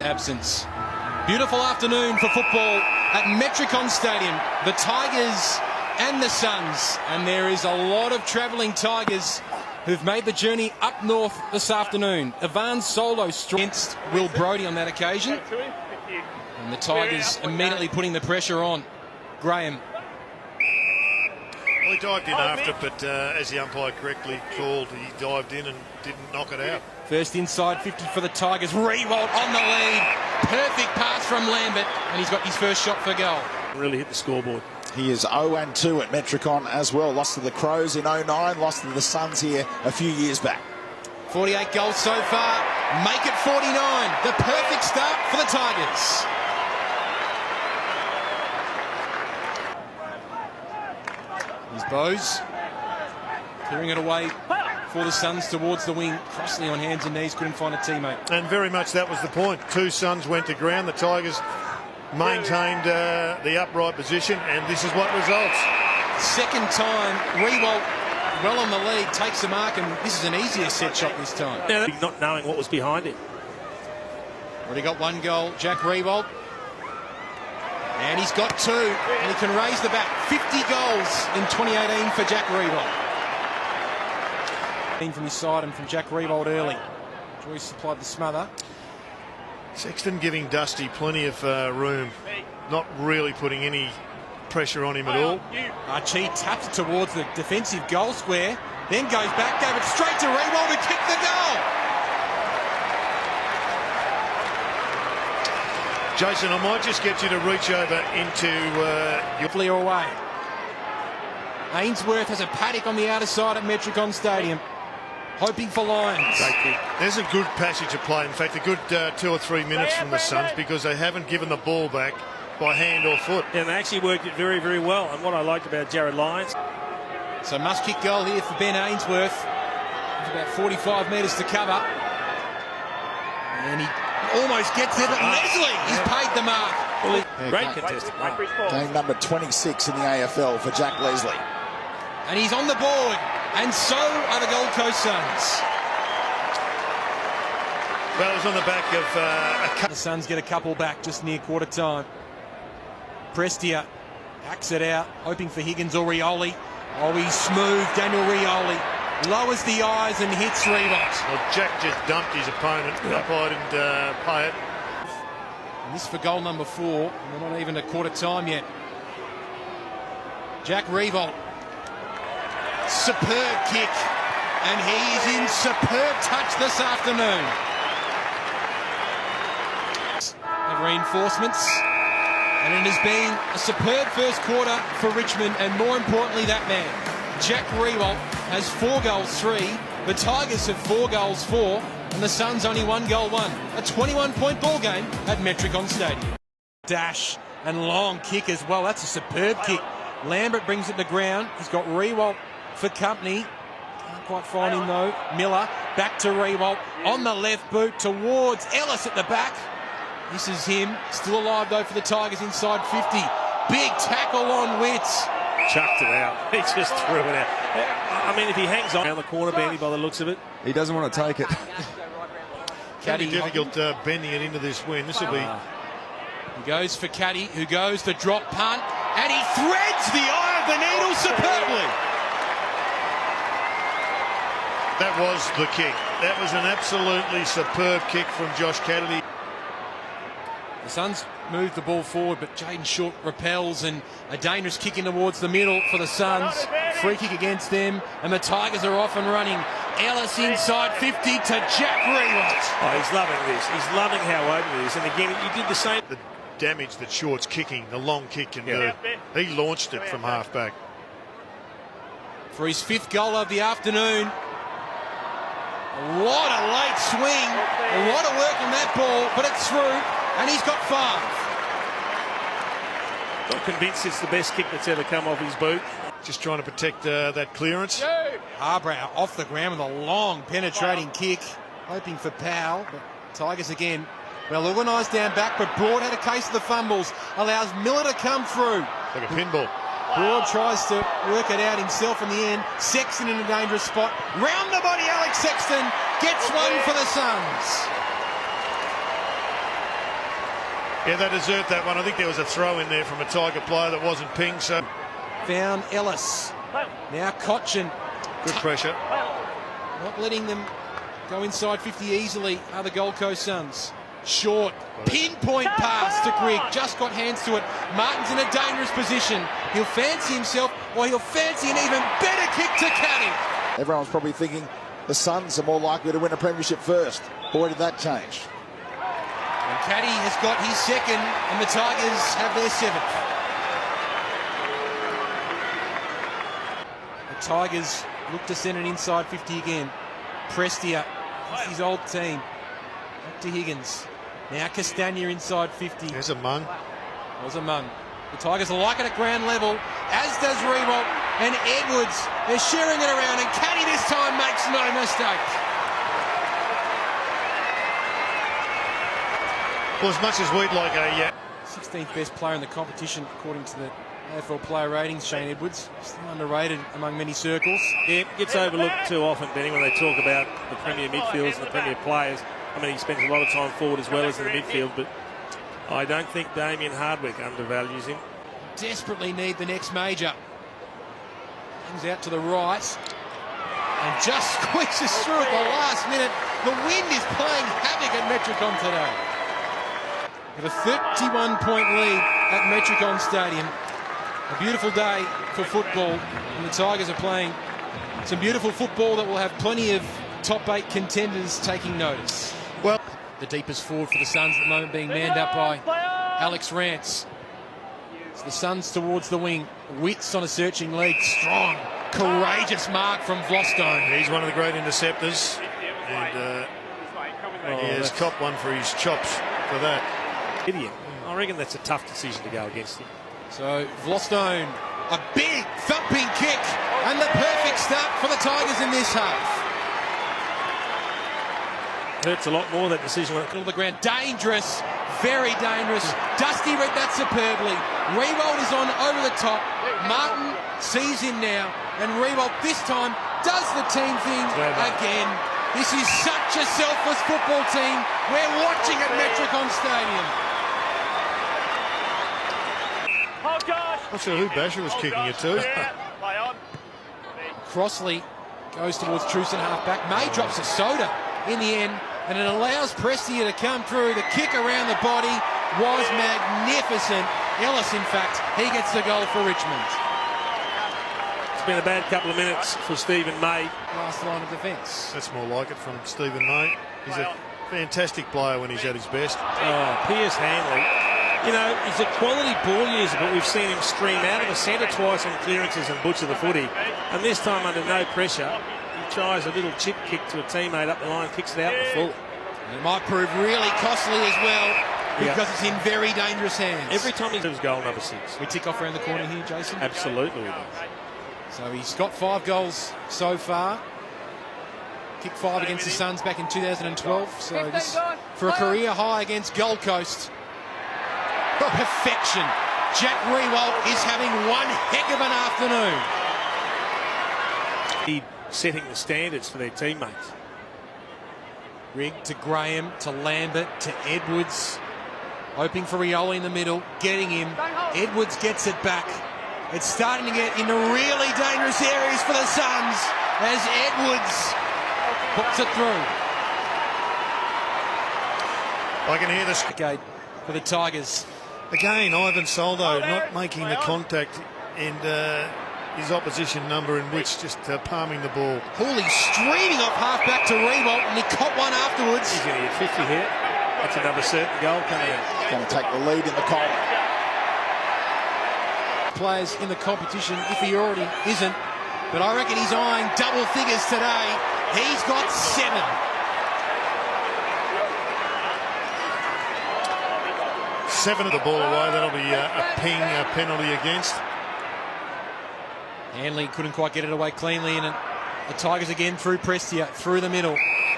absence. Beautiful afternoon for football at Metricon Stadium. The Tigers and the Suns, and there is a lot of travelling Tigers who've made the journey up north this afternoon. Ivan Solo against Will Brodie on that occasion, and the Tigers immediately putting the pressure on. Graham. Well, he dived in after, but as the umpire correctly called, he dived in and didn't knock it out. First inside 50 for the Tigers. Rewalt on the lead. Perfect pass from Lambert, and he's got his first shot for goal. Really hit the scoreboard. He is 0-2 at Metricon as well. Lost to the Crows in 09, lost to the Suns here a few years back. 48 goals so far. Make it 49. The perfect start for the Tigers. Here's Bose. Clearing it away for the Suns towards the wing. Crossley on hands and knees, couldn't find a teammate. And very much that was the point. Two Suns went to ground. The Tigers maintained the upright position, and this is what results. Second time, Rewalt well on the lead, takes the mark, and this is an easier set shot this time. Now, not knowing what was behind him. Already got one goal, Jack Rewalt. And he's got two, and he can raise the bat. 50 goals in 2018 for Jack Rewalt. From his side and from Jack Rewalt early. Joyce supplied the smother. Sexton giving Dusty plenty of room, not really putting any pressure on him at all. Archie taps it towards the defensive goal square, then goes back, gave it straight to Rewalt who kicked the goal. Jason, I might just get you to reach over into your... Clear away. Ainsworth has a paddock on the outer side at Metricon Stadium, hoping for Lions. There's a good passage of play. In fact, a good 2 or 3 minutes from the Suns, because they haven't given the ball back by hand or foot. Yeah, and they actually worked it very, very well. And what I liked about Jared Lyons. So must kick goal here for Ben Ainsworth. There's about 45 metres to cover. And he almost gets it. Leslie, he's paid the mark. Well, great contestant. Game number 26 in the AFL for Jack Leslie. And he's on the board. And so are the Gold Coast Suns. Well, it was on the back of a couple. The Suns get a couple back just near quarter time. Prestia hacks it out, hoping for Higgins or Rioli. Oh, he's smooth. Daniel Rioli lowers the eyes and hits Rewalt. Well, Jack just dumped his opponent. Umpire didn't pay it. And this for goal number 4. And we're not even at quarter time yet. Jack Rewalt. Superb kick, and he's in superb touch this afternoon. Have reinforcements, and it has been a superb first quarter for Richmond, and more importantly that man, Jack Rewalt, has 4 goals 3, the Tigers have 4 goals 4, and the Suns only 1 goal 1. A 21-point ball game at Metricon Stadium. Dash and long kick as well, that's a superb kick. Lambert brings it to ground, he's got Rewalt for company. Can't quite find him though. Miller back to Rewalt on the left boot towards Ellis at the back. This is him. Still alive though for the Tigers inside 50. Big tackle on Witts. Chucked it out. He just threw it out. I mean, if he hangs on around the corner, Benny, by the looks of it. He doesn't want to take it. Caddy difficult bending it into this win. This will be... He goes for Caddy, who goes the drop punt, and he threads the eye of the needle superbly. That was the kick. That was an absolutely superb kick from Josh Kennedy. The Suns move the ball forward, but Jaden Short repels, and a dangerous kick in towards the middle for the Suns. Free kick against them, and the Tigers are off and running. Ellis inside 50 to Jack Rewalt. Oh, he's loving this. He's loving how open it is. And again, you did the same. The damage that Short's kicking, the long kick can do. He launched it from half-back. For his 5th goal of the afternoon. A lot of late swing, a lot of work on that ball, but it's through, and he's got 5. Not convinced it's the best kick that's ever come off his boot. Just trying to protect that clearance. Harbrow off the ground with a long penetrating kick, hoping for Powell, but Tigers again well organised down back, but Broad had a case of the fumbles, allows Miller to come through. Like a pinball. Broad tries to work it out himself in the end. Sexton in a dangerous spot. Round the body, Alex Sexton gets one for the Suns. Yeah, they deserved that one. I think there was a throw in there from a Tiger player that wasn't pinged. So Found Ellis. Now Cochin. good pressure. Not letting them go inside 50 easily are the Gold Coast Suns. Short, pinpoint pass to Grigg. Just got hands to it. Martin's in a dangerous position. He'll fancy himself, or he'll fancy an even better kick to Caddy. Everyone's probably thinking the Suns are more likely to win a premiership first. Boy, did that change. And Caddy has got his second, and the Tigers have their seventh. The Tigers look to send it inside 50 again. Prestia, that's his old team. Back to Higgins. Now Castagna inside 50. There's a mung. Was a mung. The Tigers like it at ground level, as does Rewalt and Edwards. They're sharing it around, and Caddy this time makes no mistake. Well, as much as we'd like a 16th best player in the competition, according to the AFL player ratings, Shane Edwards. Still underrated among many circles. Yeah, gets overlooked too often, Benny, when they talk about the Premier midfields and the Premier players. I mean, he spends a lot of time forward as well as in the midfield, but I don't think Damien Hardwick undervalues him. Desperately need the next major. Comes out to the right and just squeezes through at the last minute. The wind is playing havoc at Metricon today. We have a 31-point lead at Metricon Stadium. A beautiful day for football, and the Tigers are playing some beautiful football that will have plenty of top 8 contenders taking notice. Well, the deepest forward for the Suns at the moment being manned up by Alex Rance. It's the Suns towards the wing. Wits on a searching lead. Strong, courageous mark from Vlostone. he's one of the great interceptors, and he has copped one for his chops for that. Idiot. I reckon that's a tough decision to go against him. So Vlostone, a big thumping kick, and the perfect start for the Tigers in this half. Hurts a lot more, that decision. Middle of the ground, dangerous, very dangerous. Dusty read that superbly. Rewalt is on over the top. Martin sees him now, and Rewalt this time does the team thing again. This is such a selfless football team. We're watching at Metricon Stadium. Not sure who Basher was kicking it to. Crossley goes towards Truson half-back. May drops a soda in the end, and it allows Prestia to come through. The kick around the body was magnificent. Ellis, in fact, he gets the goal for Richmond. It's been a bad couple of minutes for Stephen May. Last line of defence. That's more like it from Stephen May. He's a fantastic player when he's at his best. Oh, Piers Hanley. You know, he's a quality ball user, but we've seen him stream out of the centre twice on clearances and butcher the footy. And this time, under no pressure, he tries a little chip kick to a teammate up the line, kicks it out in full. And it might prove really costly as well, because it's in very dangerous hands. Every time he does goal number 6. We tick off around the corner here, Jason. Absolutely we do. So he's got 5 goals so far. Kicked 5 against the Suns back in 2012. So this for a career high against Gold Coast. Perfection. Jack Rewalt is having one heck of an afternoon. He setting the standards for their teammates. Rigg to Graham, to Lambert, to Edwards. Hoping for Rioli in the middle, getting him. Edwards gets it back. It's starting to get into really dangerous areas for the Suns as Edwards puts it through. I can hear this. Okay, for the Tigers. Again, Ivan Soldo not making the contact, and his opposition number in which just palming the ball. Hooley streaming off half-back to Rewalt, and he caught one afterwards. He's going to get 50 here. That's another certain goal coming in. He's going to take the lead in the column. Players in the competition, if he already isn't, but I reckon he's eyeing double figures today. He's got 7. Seven of the ball away. That'll be a penalty against. Hanley couldn't quite get it away cleanly, and the Tigers again through Prestia, through the middle.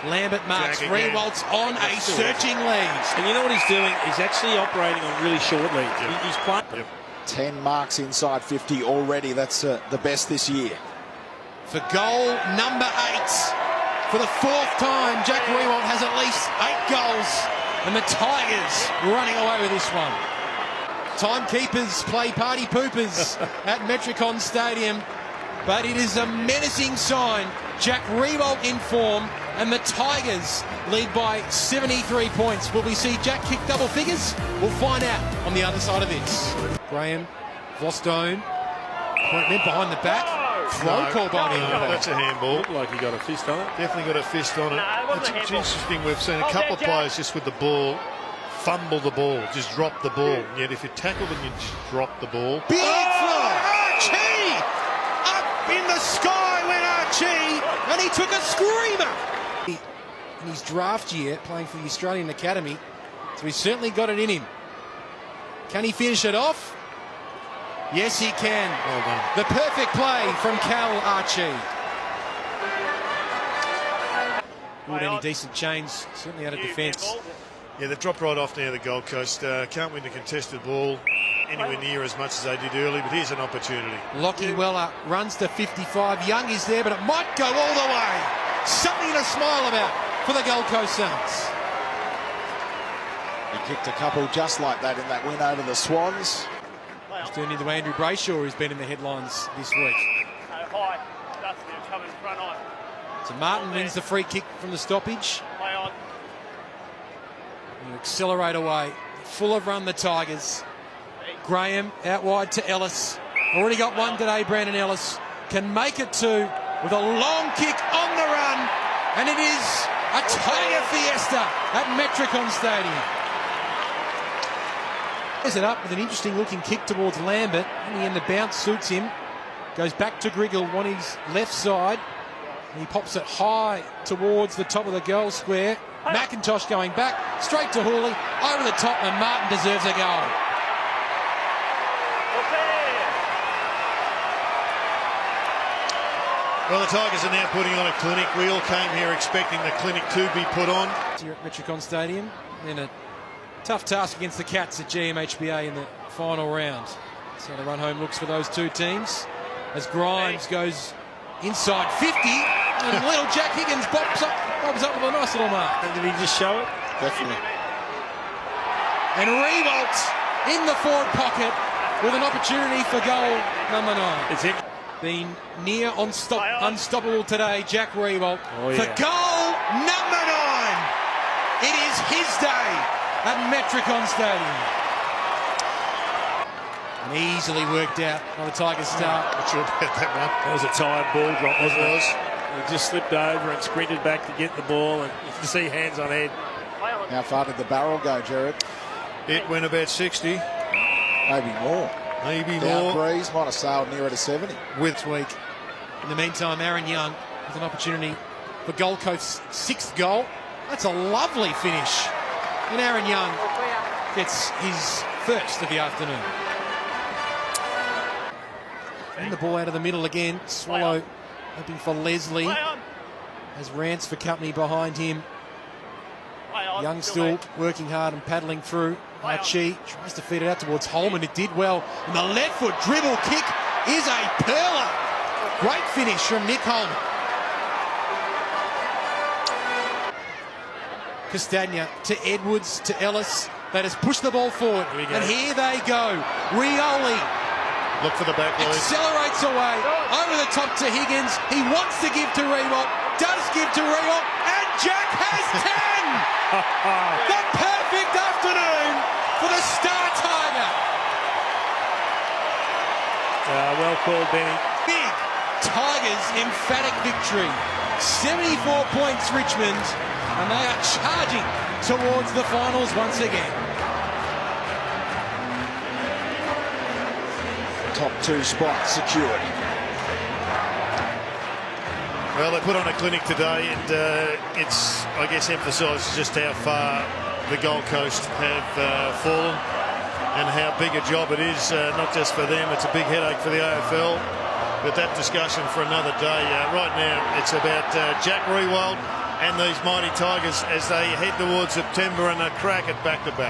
Lambert marks. Rewalt's on a searching lead. And you know what he's doing? He's actually operating on really short leads. He's playing. 10 marks inside 50 already. That's the best this year. For goal number 8. For the 4th time, Jack Rewalt has at least 8 goals And the Tigers running away with this one. Timekeepers play party poopers at Metricon Stadium, but it is a menacing sign. Jack Riewoldt in form, and the Tigers lead by 73 points. Will we see Jack kick double figures? We'll find out on the other side of this. Graham, Vostone, appointment behind the back. Throw call by the umpire. That's a handball. Looked like he got a fist on it. Definitely got a fist on it. It's interesting. We've seen a couple of players just with the ball fumble the ball, just drop the ball. And yet if you tackle them, you just drop the ball. Big fly! Archie! Up in the sky went Archie, and he took a screamer. In his draft year, playing for the Australian Academy, so he's certainly got it in him. Can he finish it off? Yes, he can. Well done. The perfect play from Cal Archie. Good, any decent chains, certainly out of defence. Yeah, they've dropped right off now, the Gold Coast. Can't win the contested ball anywhere near as much as they did early, but here's an opportunity. Lockie Weller runs to 55. Young is there, but it might go all the way. Something to smile about for the Gold Coast Suns. He kicked a couple just like that in that win over the Swans. He's turned into Andrew Brayshaw, who's been in the headlines this week. So Martin wins the free kick from the stoppage. And accelerate away. Full of run, the Tigers. Graham out wide to Ellis. Already got one today, Brandon Ellis. Can make it two with a long kick on the run. And it is a Tiger fiesta at Metricon Stadium. Is it up with an interesting looking kick towards Lambert. In the end, the bounce suits him. Goes back to Griggle on his left side. And he pops it high towards the top of the goal square. McIntosh going back, straight to Hooley, over the top, and Martin deserves a goal. Well, the Tigers are now putting on a clinic. We all came here expecting the clinic to be put on. Here at Metricon Stadium, in a tough task against the Cats at GMHBA in the final round. So the run home looks for those two teams as Grimes goes inside 50, and little Jack Higgins bobs up with a nice little mark. And did he just show it? Definitely. And Riewoldt in the forward pocket with an opportunity for goal number 9. It's him. Been near unstoppable today, Jack Riewoldt, yeah. for goal number 9. It is his day at Metricon Stadium. And easily worked out by the Tigers start. Not sure about that one. That was a tired ball drop, wasn't It it? was. He just slipped over and sprinted back to get the ball, and you can see hands on head. How far did the barrel go, Jared? It went about 60, Maybe more. maybe Down more. breeze, might have sailed nearer to 70. With week. In the meantime, Aaron Young with an opportunity for Gold Coast's 6th goal. That's a lovely finish. And Aaron Young gets his first of the afternoon. And the ball out of the middle again. Swallow hoping for Leslie. As Rance for company behind him. Young still working hard and paddling through. Archie tries to feed it out towards Holman. It did well. And the left foot dribble kick is a pearler. Great finish from Nick Holman. Castagna to Edwards to Ellis. They just push the ball forward. And here they go. Rioli Look for the back line. accelerates away. Over the top to Higgins. He wants to give to Riewoldt. Does give to Riewoldt. And Jack has 10! The perfect afternoon for the Star Tiger. Well called, Benny. Big Tigers emphatic victory. 74 points Richmond, and they are charging towards the finals once again. Top 2 spot secured. Well, they put on a clinic today, and it's, I guess, emphasises just how far the Gold Coast have fallen and how big a job it is, not just for them, it's a big headache for the AFL. But that discussion for another day. Right now, it's about Jack Riewoldt and these mighty Tigers as they head towards September and a crack at back-to-back.